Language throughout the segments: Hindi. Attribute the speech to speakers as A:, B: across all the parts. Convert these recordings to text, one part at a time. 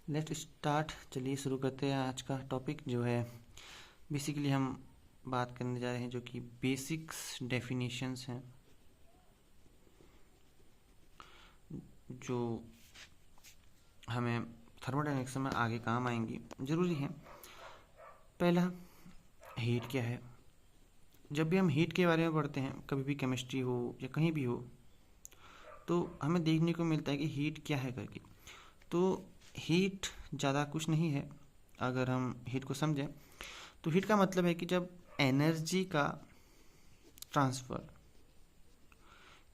A: Let start. चलिए शुरू करते हैं आज का टॉपिक जो है बेसिकली हम बात करने जा रहे हैं जो कि बेसिक्स डेफिनेशंस हैं जो हमें थर्मोडायनेमिक्स में आगे काम आएंगी, ज़रूरी है। पहला, हीट क्या है। जब भी हम हीट के बारे में पढ़ते हैं, कभी भी केमिस्ट्री हो या कहीं भी हो, तो हमें देखने को मिलता है कि हीट क्या है करके। तो हीट ज़्यादा कुछ नहीं है। अगर हम हीट को समझें तो हीट का मतलब है कि जब एनर्जी का ट्रांसफ़र,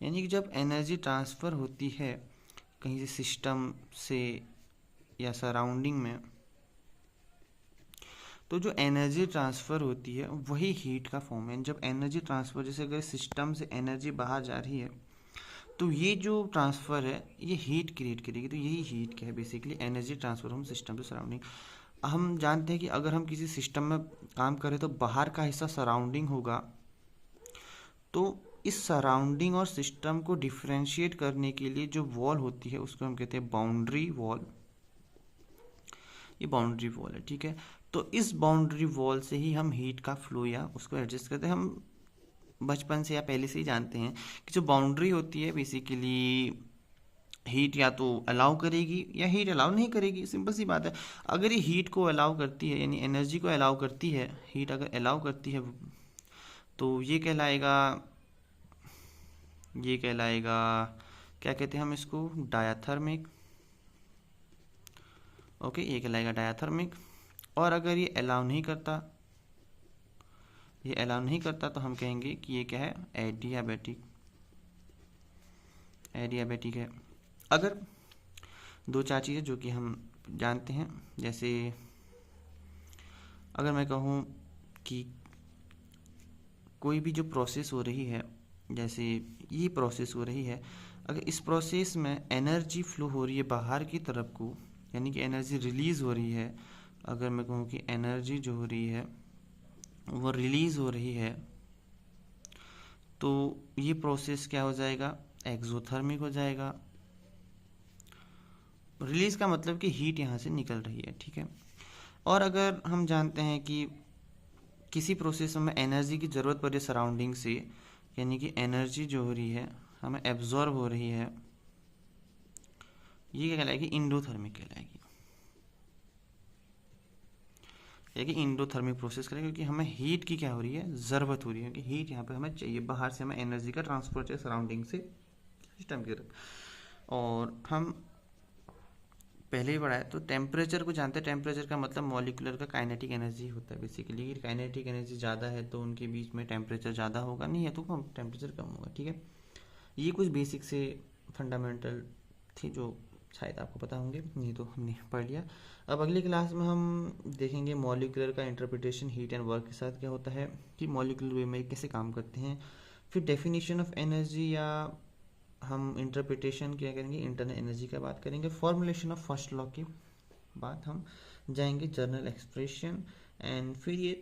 A: यानी कि जब एनर्जी ट्रांसफ़र होती है कहीं से सिस्टम से या सराउंडिंग में, तो जो एनर्जी ट्रांसफ़र होती है वही हीट का फॉर्म है। जब एनर्जी ट्रांसफ़र, जैसे अगर सिस्टम से एनर्जी बाहर जा रही है तो ये जो ट्रांसफ़र है ये हीट क्रिएट करेगी। तो यही हीट क्या है, basically energy transfer from system to surrounding. हम जानते हैं कि अगर हम किसी सिस्टम में काम करें तो बाहर का हिस्सा सराउंडिंग होगा, तो इस सराउंडिंग और सिस्टम को डिफ्रेंशिएट करने के लिए जो वॉल होती है उसको हम कहते हैं बाउंड्री वॉल। ये बाउंड्री वॉल है, ठीक है। तो इस बाउंड्री वॉल से ही हम हीट का फ्लो या उसको एडजस्ट करते हैं। हम बचपन से या पहले से ही जानते हैं कि जो बाउंड्री होती है बेसिकली हीट या तो अलाउ करेगी या हीट अलाउ नहीं करेगी। सिंपल सी बात है। अगर ये हीट को अलाउ करती है, यानी एनर्जी को अलाउ करती है, हीट अगर अलाउ करती है तो ये कहलाएगा क्या कहते हैं हम इसको, डायाथर्मिक। ओके, ये कहलाएगा डायाथर्मिक। और अगर ये अलाउ नहीं करता तो हम कहेंगे कि ये क्या है, एडियाबैटिक। एडियाबैटिक है। अगर दो चार चीज़ें जो कि हम जानते हैं, जैसे अगर मैं कहूँ कि कोई भी जो प्रोसेस हो रही है, जैसे ये प्रोसेस हो रही है, अगर इस प्रोसेस में एनर्जी फ्लो हो रही है बाहर की तरफ को, यानी कि एनर्जी रिलीज़ हो रही है, अगर मैं कहूँ कि एनर्जी जो हो रही है वो रिलीज़ हो रही है, तो ये प्रोसेस क्या हो जाएगा, एक्सोथर्मिक हो जाएगा। रिलीज़ का मतलब कि हीट यहाँ से निकल रही है, ठीक है। और अगर हम जानते हैं कि किसी प्रोसेस में एनर्जी की ज़रूरत पड़ रही है सराउंडिंग से, यानी कि एनर्जी जो हो रही है हमें एब्जॉर्ब हो रही है, ये क्या कहलाएगी, इंडोथर्मिक कहलाएगी। कि इंडोथर्मिक प्रोसेस करें, क्योंकि हमें हीट की क्या हो रही है, ज़रूरत हो रही है कि हीट यहाँ पे हमें चाहिए, बाहर से हमें एनर्जी का ट्रांसफर चाहिए सराउंडिंग से सिस्टम की तरफ। और हम पहले ही पढ़ा है तो टेम्परेचर को जानते हैं। टेम्परेचर का मतलब मॉलिक्यूलर का काइनेटिक एनर्जी होता है बेसिकली। काइनेटिक एनर्जी ज़्यादा है तो उनके बीच में टेम्परेचर ज़्यादा होगा, नहीं है तो कम टेम्परेचर कम होगा, ठीक है। ये कुछ बेसिक से फंडामेंटल थी जो शायद आपको पता होंगे, नहीं तो हमने पढ़ लिया। अब अगली क्लास में हम देखेंगे मॉलिक्यूलर का इंटरप्रिटेशन हीट एंड वर्क के साथ क्या होता है, कि मॉलिक्यूलर वे में कैसे काम करते हैं। फिर डेफिनेशन ऑफ एनर्जी, या हम इंटरप्रिटेशन क्या करेंगे, इंटरनल एनर्जी का बात करेंगे। फॉर्मुलेशन ऑफ फर्स्ट लॉ की बात हम जाएंगे, जर्नल एक्सप्रेशन, एंड फिर ये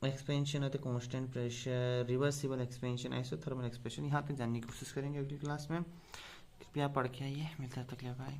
A: expansion of the constant pressure, reversible expansion, isothermal expansion, यहाँ तक जानने की कोशिश करेंगे अगली क्लास में। कृपया पढ़ के आइए। मिलता है, तक बाय।